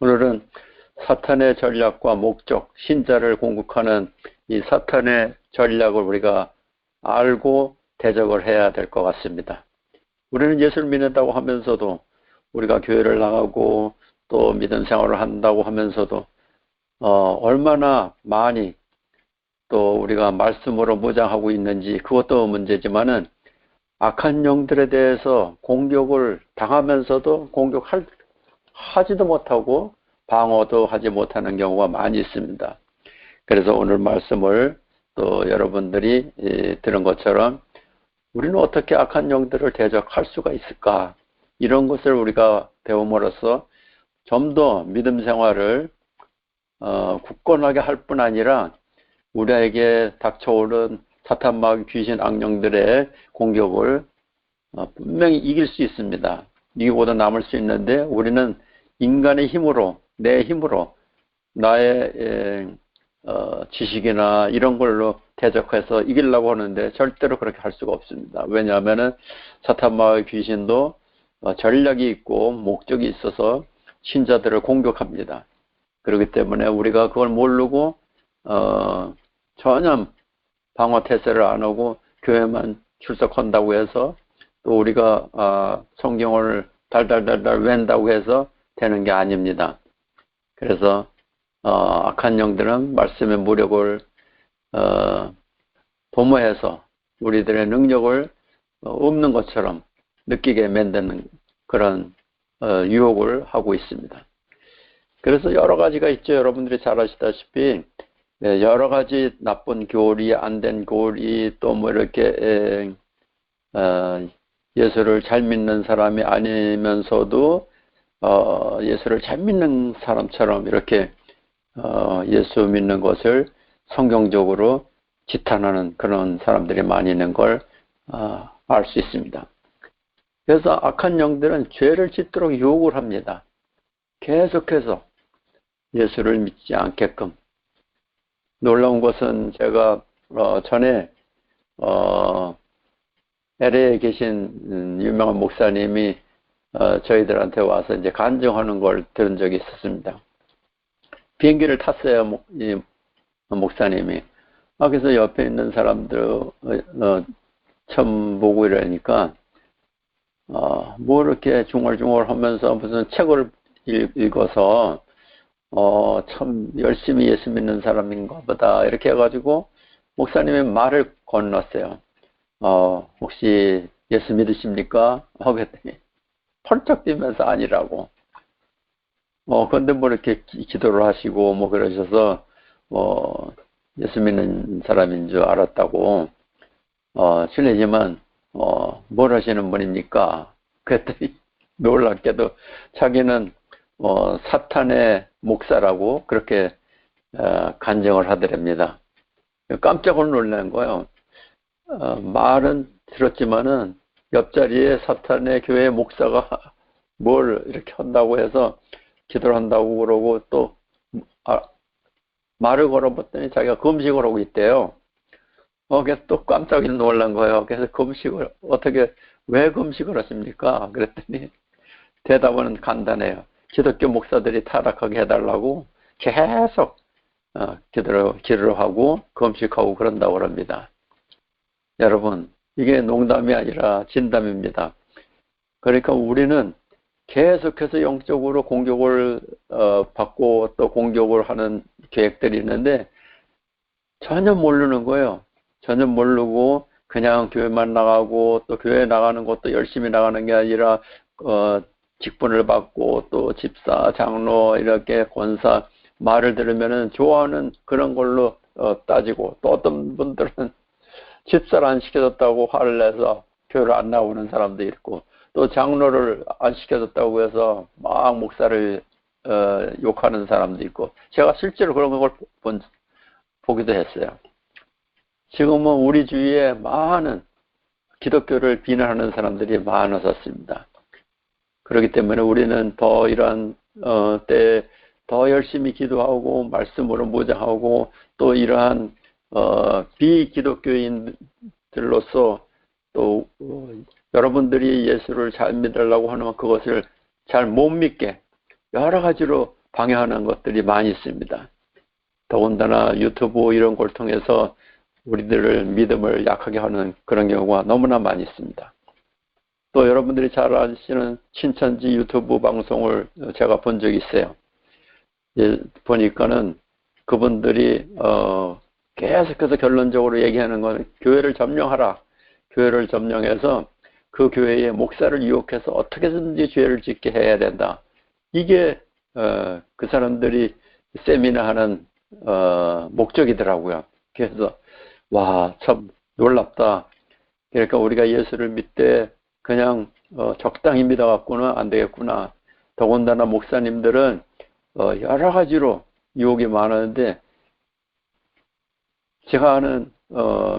오늘은 사탄의 전략과 목적, 신자를 공격하는 이 사탄의 전략을 우리가 알고 대적을 해야 될 것 같습니다. 우리는 예수를 믿는다고 하면서도, 우리가 교회를 나가고 또 믿음 생활을 한다고 하면서도 얼마나 많이 또 우리가 말씀으로 무장하고 있는지, 그것도 문제지만은 악한 영들에 대해서 공격을 당하면서도 하지도 못하고 방어도 하지 못하는 경우가 많이 있습니다. 그래서 오늘 말씀을 또 여러분들이 들은 것처럼 우리는 어떻게 악한 영들을 대적할 수가 있을까, 이런 것을 우리가 배움으로써 좀 더 믿음 생활을 굳건하게 할 뿐 아니라 우리에게 닥쳐오는 사탄 마귀 귀신 악령들의 공격을 분명히 이길 수 있습니다. 이기고도 남을 수 있는데, 우리는 인간의 힘으로, 내 힘으로, 나의 지식이나 이런 걸로 대적해서 이기려고 하는데 절대로 그렇게 할 수가 없습니다. 왜냐하면 사탄 마귀 귀신도 전략이 있고 목적이 있어서 신자들을 공격합니다. 그렇기 때문에 우리가 그걸 모르고 전혀 방어 태세를 안 하고 교회만 출석한다고 해서, 또 우리가 성경을 달달달달 외운다고 해서 되는 게 아닙니다. 그래서 악한 영들은 말씀의 무력을 도모해서 우리들의 능력을 없는 것처럼 느끼게 만드는 그런 유혹을 하고 있습니다. 그래서 여러 가지가 있죠. 여러분들이 잘 아시다시피 여러 가지 나쁜 교리, 안 된 교리, 또 뭐 이렇게 예수를 잘 믿는 사람이 아니면서도 예수를 잘 믿는 사람처럼 이렇게 예수 믿는 것을 성경적으로 지탄하는 그런 사람들이 많이 있는 걸 알 수 있습니다. 그래서 악한 영들은 죄를 짓도록 유혹을 합니다. 계속해서 예수를 믿지 않게끔. 놀라운 것은 제가 전에 LA에 계신 유명한 목사님이 저희들한테 와서 이제 간증하는 걸 들은 적이 있었습니다. 비행기를 탔어요, 이 목사님이. 그래서 옆에 있는 사람들 처음 보고 이러니까 뭐 이렇게 중얼중얼 하면서 무슨 책을 읽어서 참 열심히 예수 믿는 사람인가 보다 이렇게 해가지고 목사님의 말을 건넜어요. 혹시 예수 믿으십니까? 하고 했더니 펄쩍 뛰면서 아니라고. 근데 뭐 이렇게 기도를 하시고 뭐 그러셔서 예수 믿는 사람인 줄 알았다고. 실례지만 뭘 하시는 분입니까? 그랬더니 놀랍게도 자기는 사탄의 목사라고 그렇게 간증을 하더랍니다. 깜짝을 놀란 거예요. 말은 들었지만은 옆자리에 사탄의 교회 목사가 뭘 이렇게 한다고 해서 기도를 한다고 그러고, 또 말을 걸어봤더니 자기가 금식을 하고 있대요. 그래서 또 깜짝 놀란 거예요. 그래서 금식을 왜 금식을 하십니까? 그랬더니 대답은 간단해요. 기독교 목사들이 타락하게 해달라고 계속 기도를 하고 금식하고 그런다고 합니다. 여러분, 이게 농담이 아니라 진담입니다. 그러니까 우리는 계속해서 영적으로 공격을 받고 또 공격을 하는 계획들이 있는데 전혀 모르는 거예요. 전혀 모르고 그냥 교회만 나가고, 또 교회 나가는 것도 열심히 나가는 게 아니라 직분을 받고 또 집사, 장로, 이렇게 권사 말을 들으면은 좋아하는 그런 걸로 따지고, 또 어떤 분들은 집사를 안 시켜줬다고 화를 내서 교회를 안 나오는 사람도 있고, 또 장로를 안 시켜줬다고 해서 막 목사를 욕하는 사람도 있고, 제가 실제로 그런 걸 보기도 했어요. 지금은 우리 주위에 많은 기독교를 비난하는 사람들이 많아졌습니다. 그렇기 때문에 우리는 더 이러한 때에 더 열심히 기도하고 말씀으로 무장하고, 또 이러한 비기독교인들로서 또 여러분들이 예수를 잘 믿으려고 하면 그것을 잘 못 믿게 여러 가지로 방해하는 것들이 많이 있습니다. 더군다나 유튜브 이런 걸 통해서 우리들을 믿음을 약하게 하는 그런 경우가 너무나 많이 있습니다. 또 여러분들이 잘 아시는 신천지 유튜브 방송을 제가 본 적이 있어요. 보니까는 그분들이 계속해서 결론적으로 얘기하는 건 교회를 점령하라. 교회를 점령해서 그 교회의 목사를 유혹해서 어떻게든지 죄를 짓게 해야 된다. 이게 그 사람들이 세미나 하는 목적이더라고요. 그래서 와, 참 놀랍다. 그러니까 우리가 예수를 믿되 그냥 적당히 믿어갖고는 안 되겠구나. 더군다나 목사님들은 여러 가지로 유혹이 많았는데, 제가 아는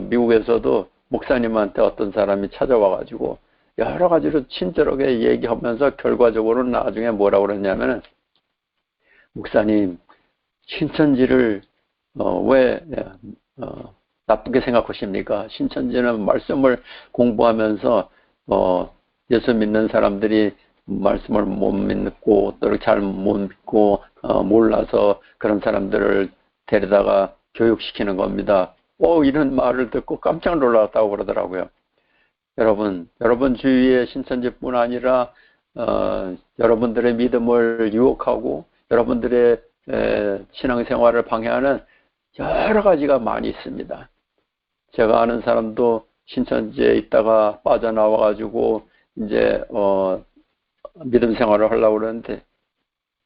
미국에서도 목사님한테 어떤 사람이 찾아와가지고 여러 가지로 친절하게 얘기하면서 결과적으로 나중에 뭐라고 그랬냐면은, 목사님, 신천지를 왜 나쁘게 생각하십니까? 신천지는 말씀을 공부하면서 예수 믿는 사람들이 말씀을 못 믿고 또 잘 못 믿고 몰라서 그런 사람들을 데려다가 교육시키는 겁니다. 이런 말을 듣고 깜짝 놀랐다고 그러더라고요. 여러분 주위에 신천지뿐 아니라 여러분들의 믿음을 유혹하고 여러분들의 신앙생활을 방해하는 여러 가지가 많이 있습니다. 제가 아는 사람도 신천지에 있다가 빠져나와가지고 이제 믿음 생활을 하려고 그러는데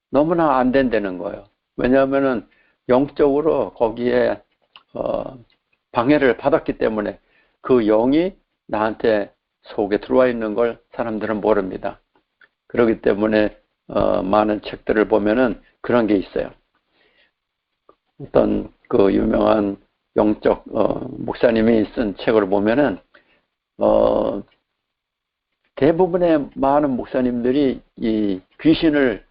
너무나 안 된다는 거예요. 왜냐하면은 영적으로 거기에 방해를 받았기 때문에 그 영이 나한테 속에 들어와 있는 걸 사람들은 모릅니다. 그렇기 때문에 많은 책들을 보면은 그런 게 있어요. 어떤 그 유명한 영적 목사님이 쓴 책을 보면은 대부분의 많은 목사님들이 이 귀신을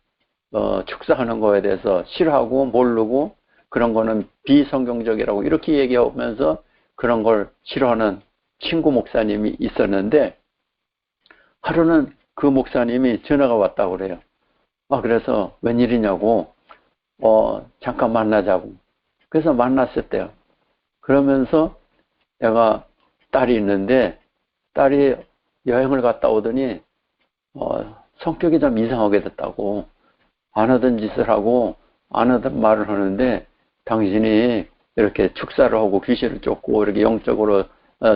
축사하는 거에 대해서 싫어하고 모르고 그런 거는 비성경적이라고 이렇게 얘기하면서 그런 걸 싫어하는 친구 목사님이 있었는데, 하루는 그 목사님이 전화가 왔다고 그래요. 그래서 웬일이냐고 잠깐 만나자고. 그래서 만났었대요. 그러면서 내가 딸이 있는데 딸이 여행을 갔다 오더니 성격이 좀 이상하게 됐다고, 안 하던 짓을 하고 안 하던 말을 하는데 당신이 이렇게 축사를 하고 귀신을 쫓고 이렇게 영적으로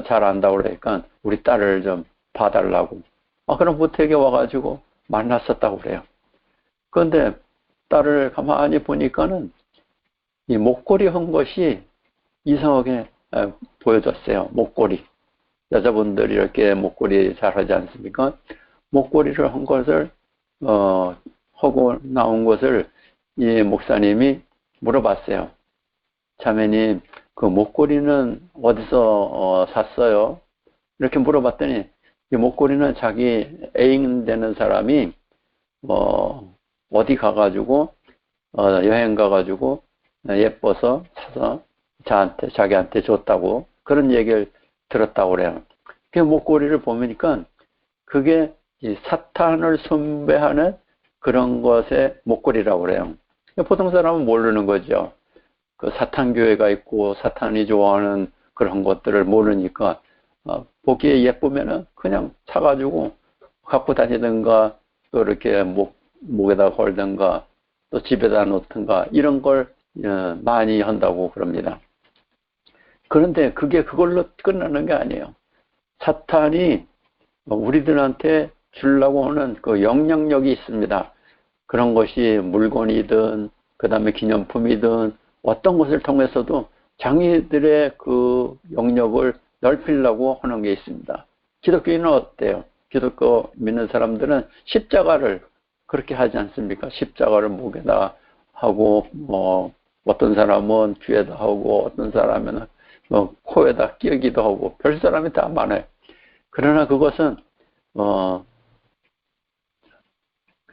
잘 안다고 그러니까 우리 딸을 좀 봐달라고. 그럼 호텔에 와가지고 만났었다고 그래요. 그런데 딸을 가만히 보니까는 이 목걸이 한 것이 이상하게 보여졌어요. 목걸이. 여자분들이 이렇게 목걸이 잘 하지 않습니까? 목걸이를 한 것을 하고 나온 것을 이 목사님이 물어봤어요. 자매님, 그 목걸이는 어디서 샀어요? 이렇게 물어봤더니 이 목걸이는 자기 애인 되는 사람이 어디 가가지고 여행 가가지고 예뻐서 사서 자기한테 줬다고 그런 얘기를 들었다고 그래요. 그 목걸이를 보니까 그게 이 사탄을 숭배하는 그런 것의 목걸이라고 그래요. 보통 사람은 모르는 거죠. 그 사탄교회가 있고 사탄이 좋아하는 그런 것들을 모르니까 보기에 예쁘면은 그냥 사가지고 갖고 다니든가 또 이렇게 목에다 걸든가 또 집에다 놓든가 이런 걸 많이 한다고 그럽니다. 그런데 그게 그걸로 끝나는 게 아니에요. 사탄이 우리들한테 주려고 하는 그 영향력이 있습니다. 그런 것이 물건이든 그 다음에 기념품이든 어떤 것을 통해서도 자기들의 그 영역을 넓히려고 하는 게 있습니다. 기독교인은 어때요? 기독교 믿는 사람들은 십자가를 그렇게 하지 않습니까? 십자가를 목에다 하고 어떤 사람은 귀에다 하고 어떤 사람은 코에다 끼우기도 하고 별 사람이 다 많아요. 그러나 그것은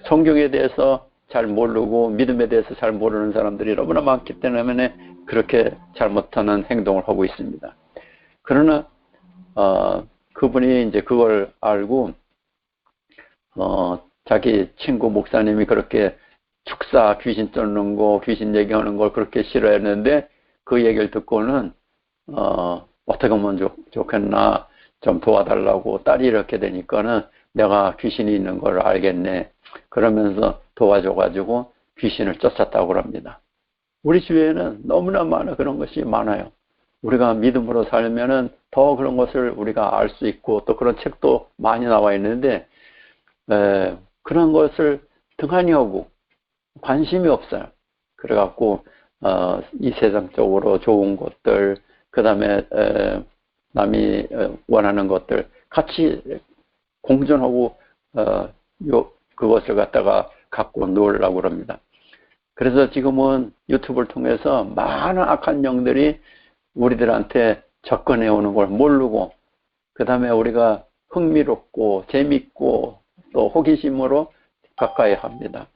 성경에 대해서 잘 모르고 믿음에 대해서 잘 모르는 사람들이 너무나 많기 때문에 그렇게 잘못하는 행동을 하고 있습니다. 그러나 그분이 이제 그걸 알고 자기 친구 목사님이 그렇게 축사, 귀신 쫓는 거, 귀신 얘기하는 걸 그렇게 싫어했는데 그 얘기를 듣고는 어떻게 하면 좋겠나 좀 도와달라고 딸이 이렇게 되니까는 내가 귀신이 있는 걸 알겠네. 그러면서 도와줘가지고 귀신을 쫓았다고 합니다. 우리 주위에는 너무나 많은 그런 것이 많아요. 우리가 믿음으로 살면은 더 그런 것을 우리가 알 수 있고 또 그런 책도 많이 나와 있는데 그런 것을 등한히 하고 관심이 없어요. 그래갖고 이 세상적으로 좋은 것들, 그 다음에 남이 원하는 것들 같이 공존하고 그것을 갖다가 갖고 놀라고 합니다. 그래서 지금은 유튜브를 통해서 많은 악한 영들이 우리들한테 접근해 오는 걸 모르고 그 다음에 우리가 흥미롭고 재밌고 또 호기심으로 가까이 합니다.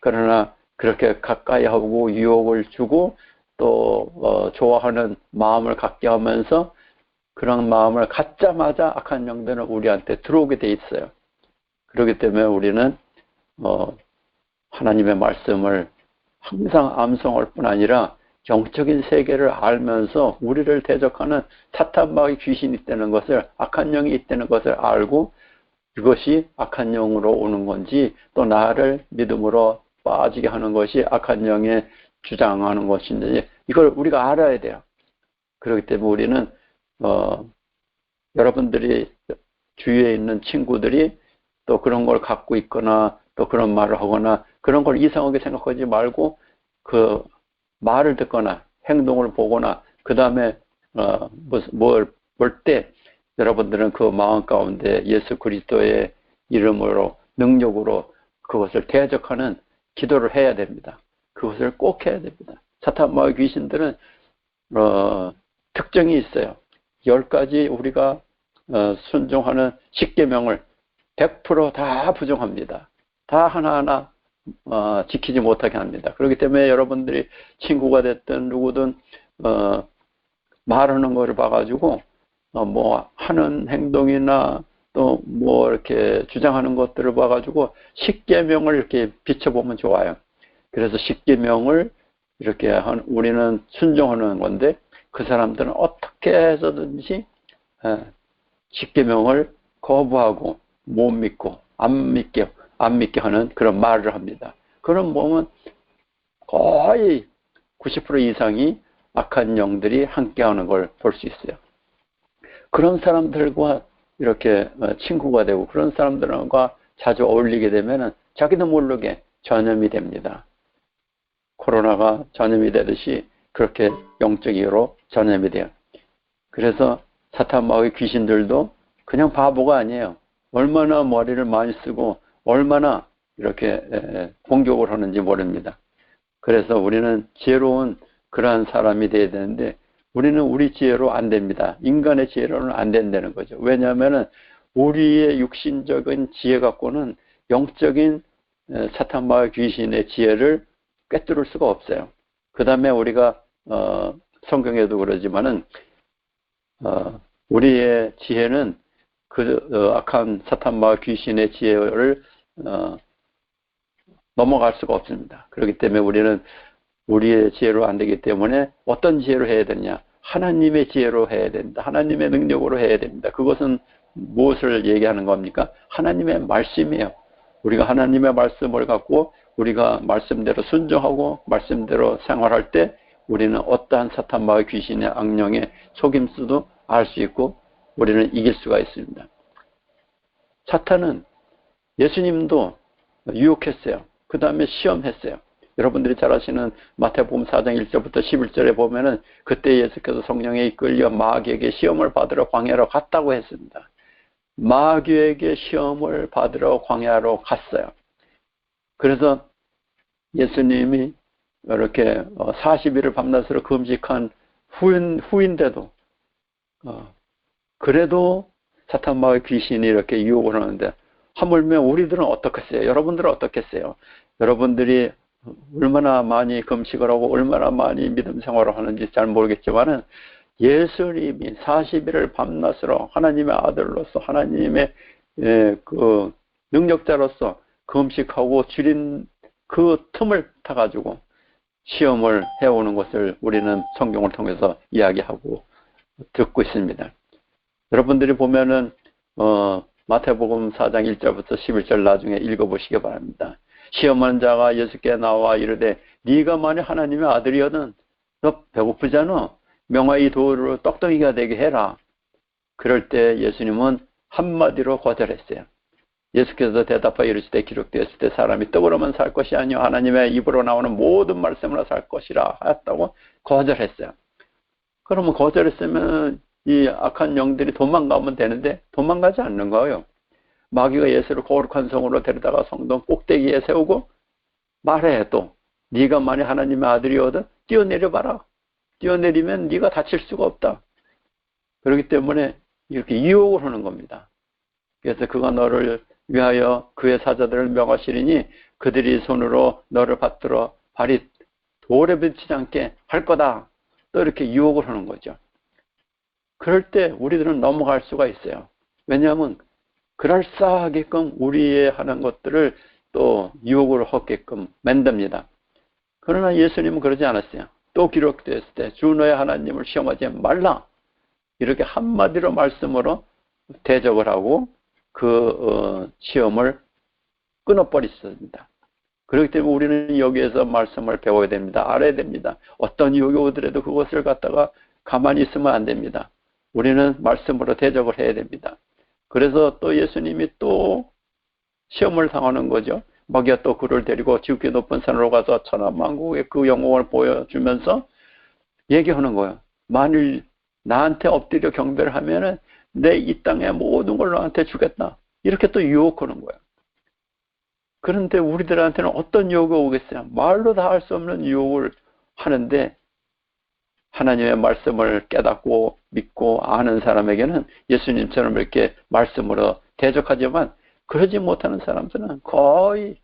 그러나 그렇게 가까이 하고 유혹을 주고 또 좋아하는 마음을 갖게 하면서 그런 마음을 갖자마자 악한 영들은 우리한테 들어오게 돼 있어요. 그렇기 때문에 우리는 하나님의 말씀을 항상 암송할 뿐 아니라 영적인 세계를 알면서 우리를 대적하는 사탄마귀 귀신이 있다는 것을, 악한 영이 있다는 것을 알고 이것이 악한 영으로 오는 건지 또 나를 믿음으로 빠지게 하는 것이 악한 영에 주장하는 것인지 이걸 우리가 알아야 돼요. 그렇기 때문에 우리는 여러분들이 주위에 있는 친구들이 또 그런 걸 갖고 있거나 또 그런 말을 하거나 그런 걸 이상하게 생각하지 말고 그 말을 듣거나 행동을 보거나 그 다음에 뭘 볼 때 여러분들은 그 마음 가운데 예수 그리스도의 이름으로 능력으로 그것을 대적하는 기도를 해야 됩니다. 그것을 꼭 해야 됩니다. 사탄마귀 귀신들은 특징이 있어요. 10가지 우리가 순종하는 십계명을 100% 다 부정합니다. 다 하나하나 지키지 못하게 합니다. 그렇기 때문에 여러분들이 친구가 됐든 누구든 말하는 거를 봐가지고 뭐 하는 행동이나 또 뭐 이렇게 주장하는 것들을 봐가지고 십계명을 이렇게 비춰보면 좋아요. 그래서 십계명을 이렇게 우리는 순종하는 건데 그 사람들은 어떻게 해서든지 십계명을 거부하고 못 믿고 안 믿게 하는 그런 말을 합니다. 그런 보면 거의 90% 이상이 악한 영들이 함께하는 걸 볼 수 있어요. 그런 사람들과 이렇게 친구가 되고 그런 사람들과 자주 어울리게 되면 자기도 모르게 전염이 됩니다. 코로나가 전염이 되듯이 그렇게 영적으로 전염이 돼요. 그래서 사탄마귀 귀신들도 그냥 바보가 아니에요. 얼마나 머리를 많이 쓰고 얼마나 이렇게 공격을 하는지 모릅니다. 그래서 우리는 지혜로운 그러한 사람이 되어야 되는데 우리는 우리 지혜로 안 됩니다. 인간의 지혜로는 안 된다는 거죠. 왜냐하면 우리의 육신적인 지혜 갖고는 영적인 사탄마귀 귀신의 지혜를 꿰뚫을 수가 없어요. 그 다음에 우리가 성경에도 그러지만은 우리의 지혜는 그 악한 사탄마귀 귀신의 지혜를 넘어갈 수가 없습니다. 그렇기 때문에 우리는 우리의 지혜로 안 되기 때문에 어떤 지혜로 해야 되냐? 하나님의 지혜로 해야 된다. 하나님의 능력으로 해야 됩니다. 그것은 무엇을 얘기하는 겁니까? 하나님의 말씀이에요. 우리가 하나님의 말씀을 갖고 우리가 말씀대로 순종하고 말씀대로 생활할 때 우리는 어떠한 사탄마귀 귀신의 악령의 속임수도 알 수 있고 우리는 이길 수가 있습니다. 사탄은 예수님도 유혹했어요. 그 다음에 시험했어요. 여러분들이 잘 아시는 마태복음 4장 1절부터 11절에 보면은 그때 예수께서 성령에 이끌려 마귀에게 시험을 받으러 광야로 갔다고 했습니다. 마귀에게 시험을 받으러 광야로 갔어요. 그래서 예수님이 이렇게 40일을 밤낮으로 금식한 후인데도 그래도 사탄마귀 귀신이 이렇게 유혹을 하는데 하물며 우리들은 어떻겠어요? 여러분들은 어떻겠어요? 여러분들이 얼마나 많이 금식을 하고 얼마나 많이 믿음 생활을 하는지 잘 모르겠지만은 예수님이 40일을 밤낮으로 하나님의 아들로서 하나님의 그 능력자로서 금식하고 줄인 그 틈을 타가지고 시험을 해오는 것을 우리는 성경을 통해서 이야기하고 듣고 있습니다. 여러분들이 보면은 마태복음 4장 1절부터 11절 나중에 읽어보시기 바랍니다. 시험하는 자가 예수께 나와 이르되 네가 만일 하나님의 아들이거든 너 배고프잖아. 명화 이 돌을 떡덩이가 되게 해라. 그럴 때 예수님은 한마디로 거절했어요. 예수께서 대답하여 이르시되 기록되었을 때 사람이 떡으로만 살 것이 아니요 하나님의 입으로 나오는 모든 말씀으로 살 것이라 하였다고 거절했어요. 그러면 거절했으면 이 악한 영들이 도망가면 되는데 도망가지 않는 거예요. 마귀가 예수를 거룩한 성으로 데려다가 성동 꼭대기에 세우고 말해. 또 네가 만약 하나님의 아들이거든 뛰어내려봐라. 뛰어내리면 네가 다칠 수가 없다. 그렇기 때문에 이렇게 유혹을 하는 겁니다. 그래서 그가 너를 위하여 그의 사자들을 명하시리니 그들이 손으로 너를 받들어 발이 돌에 비치지 않게 할 거다. 또 이렇게 유혹을 하는 거죠. 그럴 때 우리들은 넘어갈 수가 있어요. 왜냐하면 그럴싸하게끔 우리의 하는 것들을 또 유혹을 하게끔 만듭니다. 그러나 예수님은 그러지 않았어요. 또 기록되었을 때 주 너의 하나님을 시험하지 말라. 이렇게 한마디로 말씀으로 대적을 하고 그 시험을 끊어버렸습니다. 그렇기 때문에 우리는 여기에서 말씀을 배워야 됩니다. 알아야 됩니다. 어떤 유혹이 오더라도 그것을 갖다가 가만히 있으면 안 됩니다. 우리는 말씀으로 대적을 해야 됩니다. 그래서 또 예수님이 또 시험을 당하는 거죠. 마귀가 또 그를 데리고 지극히 높은 산으로 가서 천하만국의 그 영광을 보여주면서 얘기하는 거예요. 만일 나한테 엎드려 경배를 하면은 내 이 땅의 모든 걸 너한테 주겠다. 이렇게 또 유혹하는 거예요. 그런데 우리들한테는 어떤 유혹이 오겠어요? 말로 다 할 수 없는 유혹을 하는데 하나님의 말씀을 깨닫고 믿고 아는 사람에게는 예수님처럼 이렇게 말씀으로 대적하지만 그러지 못하는 사람들은 거의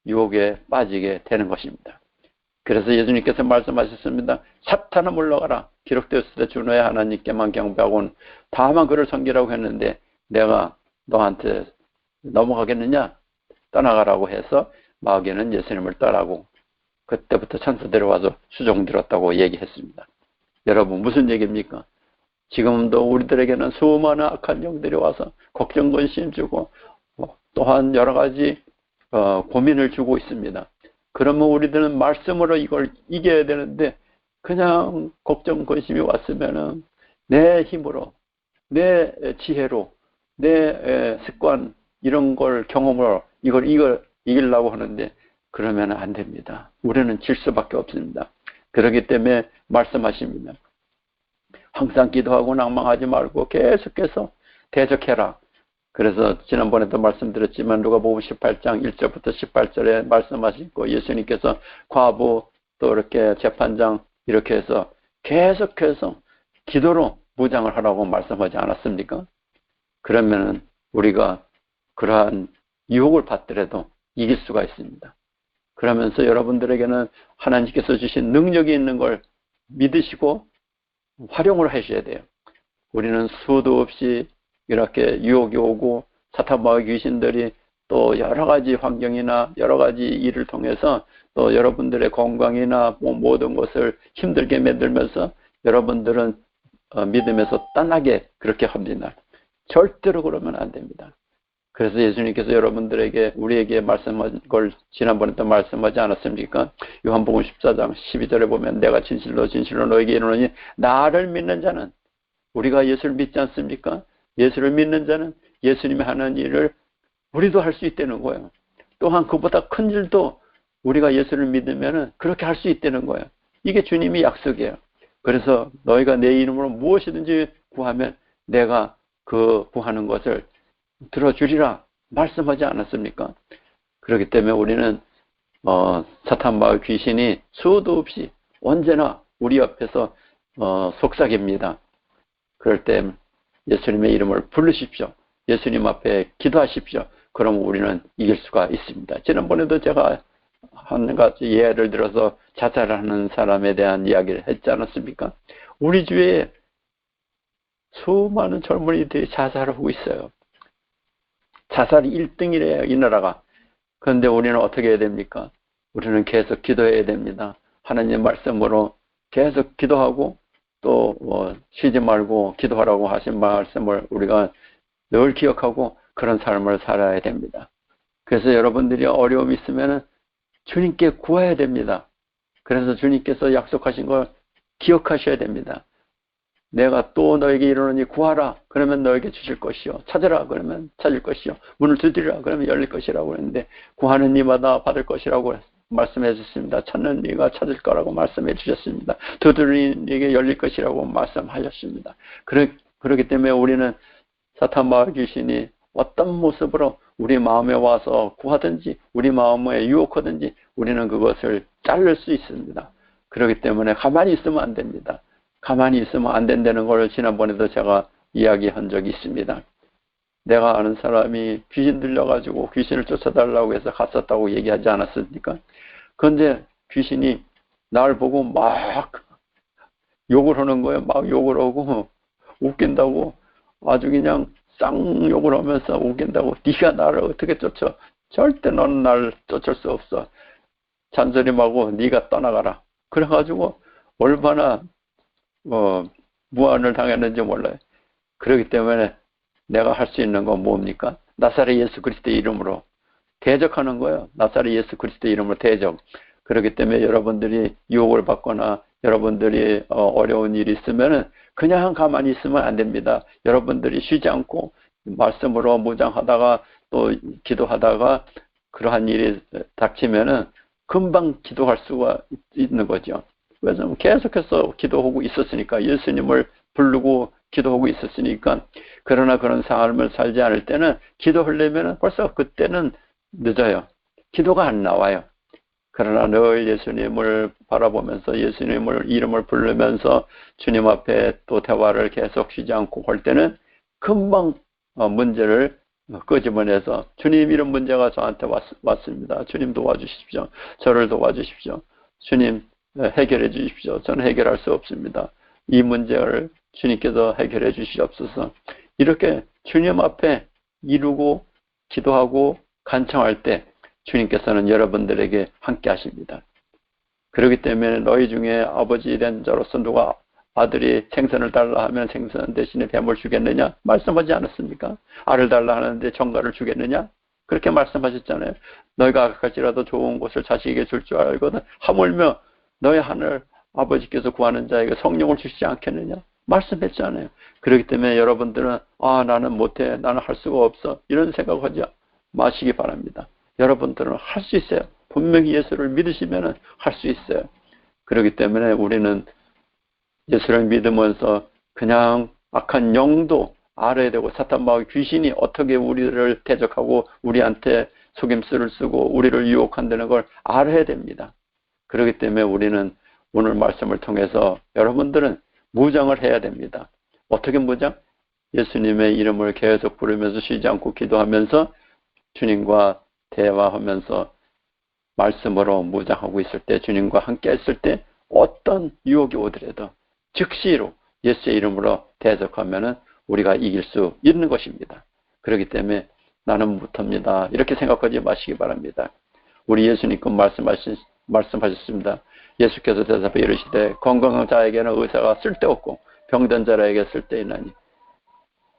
유혹에 빠지게 되는 것입니다. 그래서 예수님께서 말씀하셨습니다. 사탄아 물러가라. 기록되었을 때 주 너의 하나님께만 경배하고는 다만 그를 섬기라고 했는데 내가 너한테 넘어가겠느냐? 떠나가라고 해서 마귀는 예수님을 떠나고 그때부터 천사들이 와서 수종 들었다고 얘기했습니다. 여러분 무슨 얘기입니까? 지금도 우리들에게는 수많은 악한 영들이 와서 걱정 근심 주고 또한 여러 가지 고민을 주고 있습니다. 그러면 우리들은 말씀으로 이걸 이겨야 되는데 그냥 걱정 근심이 왔으면은 내 힘으로 내 지혜로 내 습관 이런 걸 경험으로 이걸 이기려고 하는데 그러면 안 됩니다. 우리는 질 수밖에 없습니다. 그렇기 때문에 말씀하십니다. 항상 기도하고 낭망하지 말고 계속해서 대적해라. 그래서 지난번에도 말씀드렸지만 누가복음 18장 1절부터 18절에 말씀하시고 예수님께서 과부 또 이렇게 재판장 이렇게 해서 계속해서 기도로 무장을 하라고 말씀하지 않았습니까? 그러면은 우리가 그러한 유혹을 받더라도 이길 수가 있습니다. 그러면서 여러분들에게는 하나님께서 주신 능력이 있는 걸 믿으시고 활용을 하셔야 돼요. 우리는 수도 없이 이렇게 유혹이 오고 사탄마귀 귀신들이 또 여러 가지 환경이나 여러 가지 일을 통해서 또 여러분들의 건강이나 모든 것을 힘들게 만들면서 여러분들은 믿음에서 떠나게 그렇게 합니다. 절대로 그러면 안 됩니다. 그래서 예수님께서 여러분들에게 우리에게 말씀한 걸 지난번에도 말씀하지 않았습니까? 요한복음 14장 12절에 보면 내가 진실로 너에게 이르노니 나를 믿는 자는 우리가 예수를 믿지 않습니까? 예수를 믿는 자는 예수님이 하는 일을 우리도 할 수 있다는 거예요. 또한 그보다 큰 일도 우리가 예수를 믿으면 그렇게 할 수 있다는 거예요. 이게 주님의 약속이에요. 그래서 너희가 내 이름으로 무엇이든지 구하면 내가 그 구하는 것을 들어주리라 말씀하지 않았습니까? 그렇기 때문에 우리는 사탄마귀 귀신이 수도 없이 언제나 우리 옆에서 속삭입니다. 그럴 때 예수님의 이름을 부르십시오. 예수님 앞에 기도하십시오. 그러면 우리는 이길 수가 있습니다. 지난번에도 제가 한 가지 예를 들어서 자살을 하는 사람에 대한 이야기를 했지 않았습니까? 우리 주위에 수많은 젊은이들이 자살을 하고 있어요. 자살이 1등이래요, 이 나라가. 그런데 우리는 어떻게 해야 됩니까? 우리는 계속 기도해야 됩니다. 하나님 말씀으로 계속 기도하고 또 쉬지 말고 기도하라고 하신 말씀을 우리가 늘 기억하고 그런 삶을 살아야 됩니다. 그래서 여러분들이 어려움이 있으면 주님께 구해야 됩니다. 그래서 주님께서 약속하신 걸 기억하셔야 됩니다. 내가 또 너에게 이르노니 구하라 그러면 너에게 주실 것이요, 찾으라 그러면 찾을 것이요, 문을 두드리라 그러면 열릴 것이라고 그랬는데, 구하는 이마다 받을 것이라고 말씀해 주셨습니다. 찾는 이가 찾을 거라고 말씀해 주셨습니다. 두드리는 이에게 열릴 것이라고 말씀하셨습니다. 그렇기 때문에 우리는 사탄 마귀 귀신이 어떤 모습으로 우리 마음에 와서 구하든지 우리 마음에 유혹하든지 우리는 그것을 자를 수 있습니다. 그렇기 때문에 가만히 있으면 안 됩니다. 가만히 있으면 안 된다는 걸 지난번에도 제가 이야기한 적이 있습니다. 내가 아는 사람이 귀신 들려가지고 귀신을 쫓아달라고 해서 갔었다고 얘기하지 않았습니까? 그런데 귀신이 날 보고 막 욕을 하는 거예요. 막 욕을 하고 웃긴다고, 아주 그냥 쌍욕을 하면서 웃긴다고. 네가 나를 어떻게 쫓아? 절대 너는 나를 쫓을 수 없어. 잔소리하고 네가 떠나가라. 그래가지고 얼마나 무안을 당했는지 몰라요. 그렇기 때문에 내가 할 수 있는 건 뭡니까? 나사렛 예수 그리스도의 이름으로 대적하는 거예요. 나사렛 예수 그리스도의 이름으로 대적. 그렇기 때문에 여러분들이 유혹을 받거나 여러분들이 어려운 일이 있으면은 그냥 가만히 있으면 안 됩니다. 여러분들이 쉬지 않고 말씀으로 무장하다가 또 기도하다가 그러한 일이 닥치면은 금방 기도할 수가 있는 거죠. 왜냐하면 계속해서 기도하고 있었으니까, 예수님을 부르고 기도하고 있었으니까. 그러나 그런 삶을 살지 않을 때는 기도하려면 벌써 그때는 늦어요. 기도가 안 나와요. 그러나 늘 예수님을 바라보면서 예수님을 이름을 부르면서 주님 앞에 또 대화를 계속 쉬지 않고 할 때는 금방 문제를 끄집어내서, 주님 이런 문제가 저한테 왔습니다. 주님 도와주십시오. 저를 도와주십시오. 주님 해결해 주십시오. 저는 해결할 수 없습니다. 이 문제를 주님께서 해결해 주시옵소서. 이렇게 주님 앞에 이루고 기도하고 간청할 때 주님께서는 여러분들에게 함께 하십니다. 그렇기 때문에 너희 중에 아버지 된 자로서 누가 아들이 생선을 달라 하면 생선 대신에 뱀을 주겠느냐? 말씀하지 않았습니까? 알을 달라 하는데 정갈을 주겠느냐? 그렇게 말씀하셨잖아요. 너희가 악할지라도 좋은 것을 자식에게 줄 줄 알거든 하물며 너희 하늘 아버지께서 구하는 자에게 성령을 주시지 않겠느냐? 말씀했잖아요. 그렇기 때문에 여러분들은 나는 못해, 나는 할 수가 없어, 이런 생각하지 마시기 바랍니다. 여러분들은 할 수 있어요. 분명히 예수를 믿으시면 할 수 있어요. 그렇기 때문에 우리는 예수를 믿으면서 그냥 악한 영도 알아야 되고, 사탄 마귀 귀신이 어떻게 우리를 대적하고 우리한테 속임수를 쓰고 우리를 유혹한다는 걸 알아야 됩니다. 그렇기 때문에 우리는 오늘 말씀을 통해서 여러분들은 무장을 해야 됩니다. 어떻게 무장? 예수님의 이름을 계속 부르면서 쉬지 않고 기도하면서 주님과 대화하면서 말씀으로 무장하고 있을 때, 주님과 함께 했을 때 어떤 유혹이 오더라도 즉시로 예수의 이름으로 대적하면은 우리가 이길 수 있는 것입니다. 그렇기 때문에 나는 못합니다, 이렇게 생각하지 마시기 바랍니다. 우리 예수님께 말씀하셨습니다. 예수께서 대답해 이르시되 건강한 자에게는 의사가 쓸데없고 병든 자에게 쓸데있나니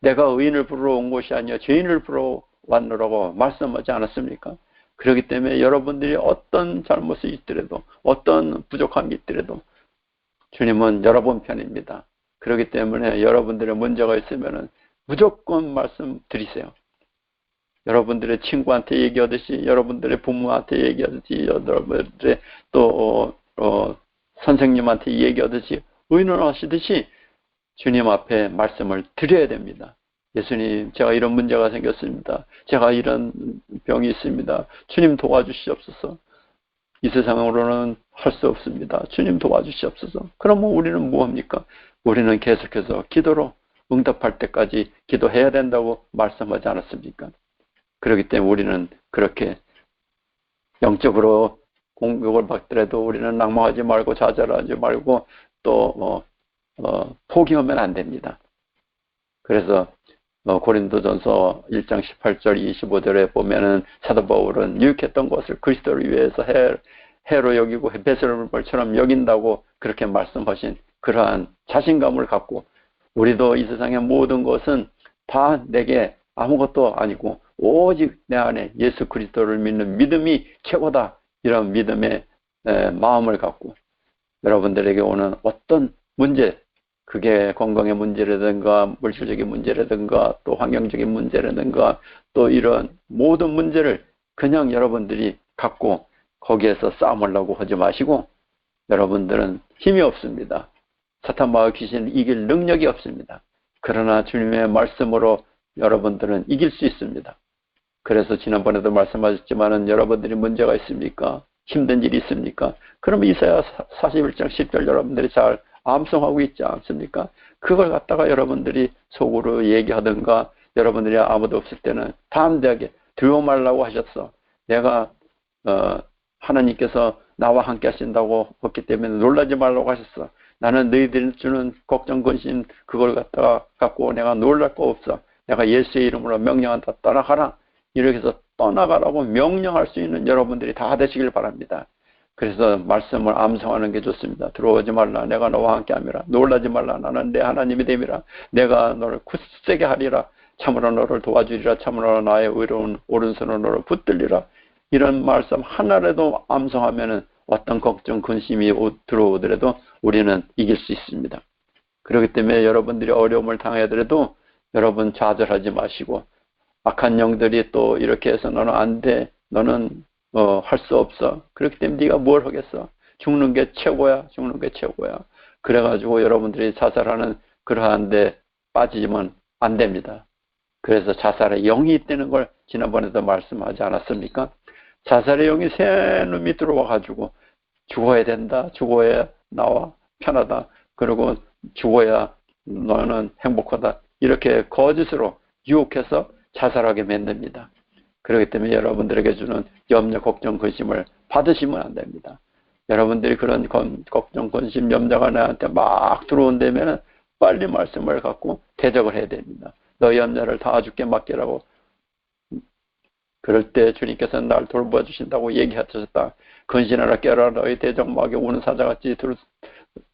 내가 의인을 부르러 온 것이 아니라 죄인을 부르러 왔노라고 말씀하지 않았습니까? 그렇기 때문에 여러분들이 어떤 잘못이 있더라도, 어떤 부족함이 있더라도 주님은 여러분 편입니다. 그렇기 때문에 여러분들의 문제가 있으면 무조건 말씀드리세요. 여러분들의 친구한테 얘기하듯이, 여러분들의 부모한테 얘기하듯이, 여러분들의 또 선생님한테 얘기하듯이, 의논하시듯이 주님 앞에 말씀을 드려야 됩니다. 예수님, 제가 이런 문제가 생겼습니다. 제가 이런 병이 있습니다. 주님 도와주시옵소서. 이 세상으로는 할 수 없습니다. 주님 도와주시옵소서. 그러면 우리는 뭐합니까? 우리는 계속해서 기도로 응답할 때까지 기도해야 된다고 말씀하지 않았습니까? 그렇기 때문에 우리는 그렇게 영적으로 공격을 받더라도 우리는 낭망하지 말고 좌절하지 말고 또 포기하면 안 됩니다. 그래서 고린도전서 1장 18절 25절에 보면은 사도 바울은 유익했던 것을 그리스도를 위해서 해로 여기고 배설물처럼 여긴다고 그렇게 말씀하신 그러한 자신감을 갖고 우리도 이 세상의 모든 것은 다 내게 아무것도 아니고 오직 내 안에 예수 그리스도를 믿는 믿음이 최고다. 이런 믿음의 마음을 갖고 여러분들에게 오는 어떤 문제, 그게 건강의 문제라든가 물질적인 문제라든가 또 환경적인 문제라든가 또 이런 모든 문제를 그냥 여러분들이 갖고 거기에서 싸움하려고 하지 마시고 여러분들은 힘이 없습니다. 사탄과 귀신을 이길 능력이 없습니다. 그러나 주님의 말씀으로 여러분들은 이길 수 있습니다. 그래서 지난번에도 말씀하셨지만은 여러분들이 문제가 있습니까? 힘든 일이 있습니까? 그러면 이사야 41장 10절 여러분들이 잘 암송하고 있지 않습니까? 그걸 갖다가 여러분들이 속으로 얘기하든가 여러분들이 아무도 없을 때는 담대하게 두려워 말라고 하셨어. 내가 하나님께서 나와 함께 하신다고 했기 때문에 놀라지 말라고 하셨어. 나는 너희들이 주는 걱정 근심 그걸 갖고 내가 놀랄 거 없어. 내가 예수의 이름으로 명령한다. 떠나가라. 이렇게 해서 떠나가라고 명령할 수 있는 여러분들이 다 되시길 바랍니다. 그래서 말씀을 암송하는 게 좋습니다. 들어오지 말라. 내가 너와 함께 함이라. 놀라지 말라. 나는 내 하나님이 됨이라. 내가 너를 굳세게 하리라. 참으로 너를 도와주리라. 참으로 나의 의로운 오른손으로 너를 붙들리라. 이런 말씀 하나라도 암송하면은 어떤 걱정, 근심이 들어오더라도 우리는 이길 수 있습니다. 그렇기 때문에 여러분들이 어려움을 당하더라도 여러분 좌절하지 마시고 악한 영들이 또 이렇게 해서 너는 안 돼. 너는 할 수 없어. 그렇기 때문에 네가 뭘 하겠어. 죽는 게 최고야. 죽는 게 최고야. 그래가지고 여러분들이 자살하는 그러한 데 빠지면 안 됩니다. 그래서 자살의 영이 있다는 걸 지난번에도 말씀하지 않았습니까? 자살의 영이 새 놈이 들어와가지고 죽어야 된다. 죽어야 나와 편하다. 그리고 죽어야 너는 행복하다. 이렇게 거짓으로 유혹해서 자살하게 만듭니다. 그렇기 때문에 여러분들에게 주는 염려, 걱정, 근심을 받으시면 안 됩니다. 여러분들이 그런 걱정, 근심, 염려가 나한테 막 들어온다면 빨리 말씀을 갖고 대적을 해야 됩니다. 너희 염려를 다 주께 맡기라고. 그럴 때 주님께서는 날 돌봐주신다고 얘기하셨다. 근신하라 깨어라 너희 대적마귀 우는 사자같이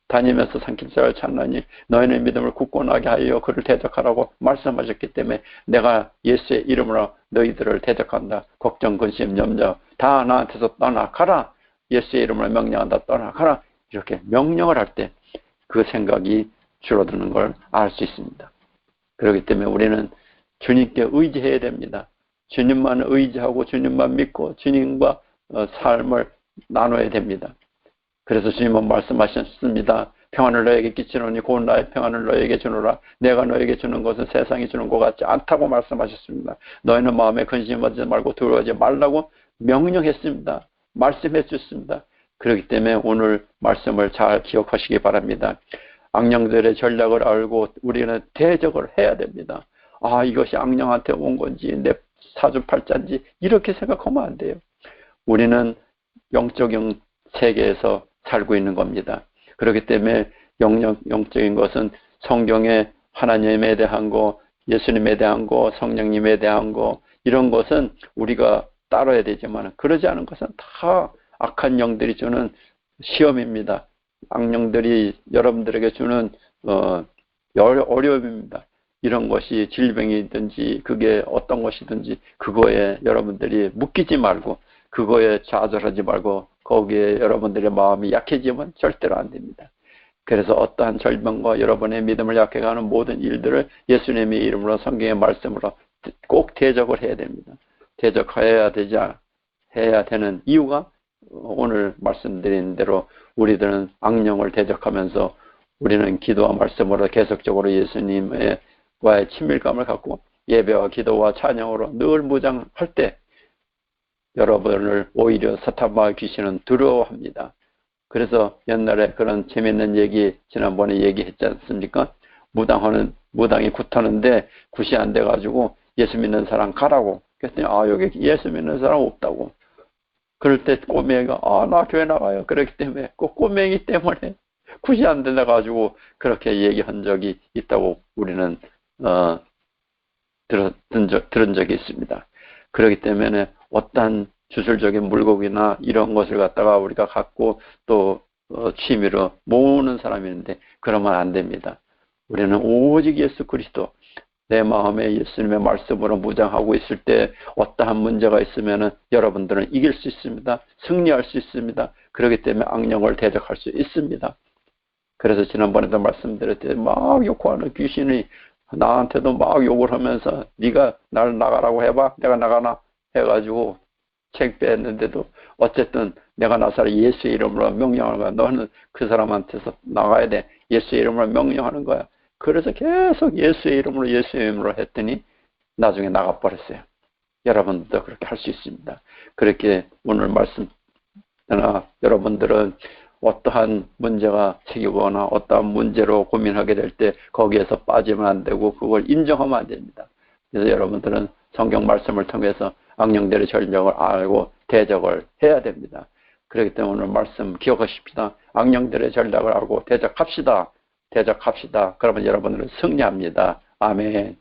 다니면서 산길자를 찾나니 너희는 믿음을 굳건하게 하여 그를 대적하라고 말씀하셨기 때문에 내가 예수의 이름으로 너희들을 대적한다. 걱정, 근심, 염려 다 나한테서 떠나가라. 예수의 이름으로 명령한다. 떠나가라. 이렇게 명령을 할 때 그 생각이 줄어드는 걸 알 수 있습니다. 그렇기 때문에 우리는 주님께 의지해야 됩니다. 주님만 의지하고 주님만 믿고 주님과 삶을 나눠야 됩니다. 그래서 주님은 말씀하셨습니다. 평안을 너에게 끼치노니 곧 나의 평안을 너에게 주노라. 내가 너에게 주는 것은 세상이 주는 것 같지 않다고 말씀하셨습니다. 너희는 마음에 근심하지 말고 두려워하지 말라고 명령했습니다. 말씀해 주셨습니다. 그렇기 때문에 오늘 말씀을 잘 기억하시기 바랍니다. 악령들의 전략을 알고 우리는 대적을 해야 됩니다. 아, 이것이 악령한테 온 건지 내 사주팔자인지 이렇게 생각하면 안 돼요. 우리는 영적인 세계에서 살고 있는 겁니다. 그렇기 때문에 영적인 것은 성경에 하나님에 대한 거, 예수님에 대한 거, 성령님에 대한 거 이런 것은 우리가 따라야 되지만 그러지 않은 것은 다 악한 영들이 주는 시험입니다. 악령들이 여러분들에게 주는 어려움입니다. 이런 것이 질병이든지 그게 어떤 것이든지 그거에 여러분들이 묶이지 말고 그거에 좌절하지 말고 거기에 여러분들의 마음이 약해지면 절대로 안 됩니다. 그래서 어떠한 절병과 여러분의 믿음을 약하게 하는 모든 일들을 예수님의 이름으로 성경의 말씀으로 꼭 대적을 해야 됩니다. 대적해야 해야 되는 이유가 오늘 말씀드린 대로 우리들은 악령을 대적하면서 우리는 기도와 말씀으로 계속적으로 예수님과의 친밀감을 갖고 예배와 기도와 찬양으로 늘 무장할 때 여러분을 오히려 사탄과 귀신은 두려워합니다. 그래서 옛날에 그런 재밌는 얘기 지난번에 얘기했지 않습니까? 무당이 굿하는데 굿이 안 돼가지고 예수 믿는 사람 가라고. 그랬더니 여기 예수 믿는 사람 없다고. 그럴 때 꼬맹이가 나 교회 나가요. 그렇기 때문에 그 꼬맹이 때문에 굿이 안 돼가지고 그렇게 얘기한 적이 있다고 우리는 들은 적이 있습니다. 그렇기 때문에 어떠한 주술적인 물고기나 이런 것을 갖다가 우리가 갖고 또 취미로 모으는 사람이 있는데 그러면 안 됩니다. 우리는 오직 예수 그리스도, 내 마음에 예수님의 말씀으로 무장하고 있을 때 어떠한 문제가 있으면 여러분들은 이길 수 있습니다. 승리할 수 있습니다. 그렇기 때문에 악령을 대적할 수 있습니다. 그래서 지난번에도 말씀드렸듯이 막 욕하는 귀신이 나한테도 막 욕을 하면서 네가 날 나가라고 해봐, 내가 나가나 해가지고 책 뺐는데도 어쨌든 내가 나서라 예수의 이름으로 명령하는 거야. 너는 그 사람한테서 나가야 돼. 예수의 이름으로 명령하는 거야. 그래서 계속 예수의 이름으로 했더니 나중에 나가버렸어요. 여러분들도 그렇게 할 수 있습니다. 그렇게 오늘 말씀 여러분들은 어떠한 문제가 생기거나 어떠한 문제로 고민하게 될 때 거기에서 빠지면 안 되고 그걸 인정하면 안 됩니다. 그래서 여러분들은 성경 말씀을 통해서 악령들의 전력을 알고 대적을 해야 됩니다. 그렇기 때문에 오늘 말씀 기억하십시다. 악령들의 전략을 알고 대적합시다. 그러면 여러분들은 승리합니다. 아멘.